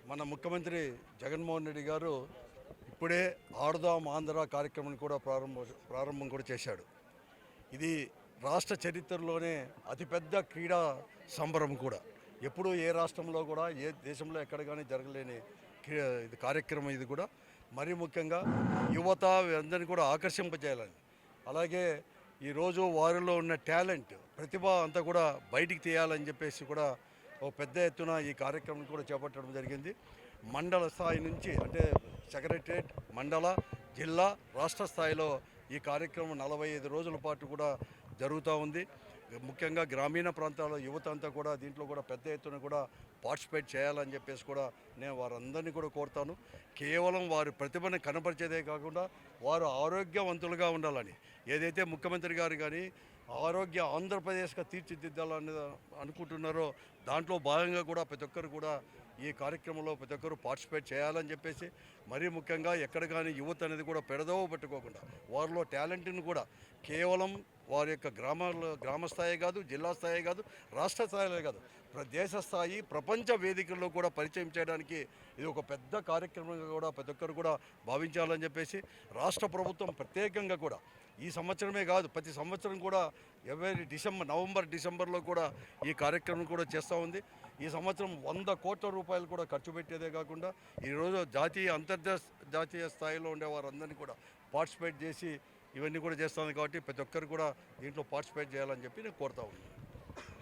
మన ముఖ్యమంత్రి జగన్మోహన్ రెడ్డి గారు ఇప్పుడే ఆడుదాం ఆంధ్ర కార్యక్రమం కూడా ప్రారంభం కూడా చేశాడు. ఇది రాష్ట్ర చరిత్రలోనే అతిపెద్ద క్రీడా సంబరం కూడా. ఎప్పుడూ ఏ రాష్ట్రంలో కూడా ఏ దేశంలో ఎక్కడ కానీ జరగలేని ఇది కార్యక్రమం. ఇది కూడా మరీ ముఖ్యంగా యువత అందరినీ కూడా ఆకర్షింపజేయాలని, అలాగే ఈరోజు వారిలో ఉన్న టాలెంట్ ప్రతిభ అంతా కూడా బయటికి తీయాలని చెప్పేసి కూడా ఒక పెద్ద ఎత్తున ఈ కార్యక్రమం కూడా చేపట్టడం జరిగింది. మండల స్థాయి నుంచి అంటే సెక్రటరేట్, మండల, జిల్లా, రాష్ట్ర స్థాయిలో ఈ కార్యక్రమం 45 రోజుల పాటు కూడా జరుగుతూ ఉంది. ముఖ్యంగా గ్రామీణ ప్రాంతాల యువత అంతా కూడా దీంట్లో కూడా పెద్ద ఎత్తున కూడా పార్టిసిపేట్ చేయాలని చెప్పేసి కూడా నేను వారందరినీ కూడా కోరుతాను. కేవలం వారి ప్రతిభను కనపరిచేదే కాకుండా వారు ఆరోగ్యవంతులుగా ఉండాలని, ఏదైతే ముఖ్యమంత్రి గారు కానీ ఆరోగ్య ఆంధ్రప్రదేశ్గా తీర్చిదిద్దాలని అనుకుంటున్నారో దాంట్లో భాగంగా కూడా ప్రతి ఒక్కరు కూడా ఈ కార్యక్రమంలో ప్రతి ఒక్కరు పార్టిసిపేట్ చేయాలని చెప్పేసి, మరీ ముఖ్యంగా ఎక్కడ కానీ యువత అనేది కూడా పెడదోవ పెట్టుకోకుండా వారిలో టాలెంట్ని కూడా కేవలం వారి యొక్క గ్రామ స్థాయి కాదు, జిల్లా స్థాయి కాదు, రాష్ట్ర స్థాయిలో కాదు, దేశ స్థాయి, ప్రపంచ వేదికల్లో కూడా పరిచయం చేయడానికి ఇది ఒక పెద్ద కార్యక్రమంగా కూడా ప్రతి ఒక్కరు కూడా భావించాలని చెప్పేసి రాష్ట్ర ప్రభుత్వం ప్రత్యేకంగా కూడా ఈ సంవత్సరమే కాదు ప్రతి సంవత్సరం కూడా నవంబర్ డిసెంబర్లో కూడా ఈ కార్యక్రమం కూడా చేస్తూ ఉంది. ఈ సంవత్సరం 100 కోట్ల రూపాయలు కూడా ఖర్చు పెట్టేదే కాకుండా ఈరోజు జాతీయ అంతర్జాతీయ స్థాయిలో ఉండే వారందరినీ కూడా పార్టిసిపేట్ చేసి ఇవన్నీ కూడా చేస్తుంది. కాబట్టి ప్రతి ఒక్కరు కూడా దీంట్లో పార్టిసిపేట్ చేయాలని చెప్పి నేను కోరుతా ఉన్నాను.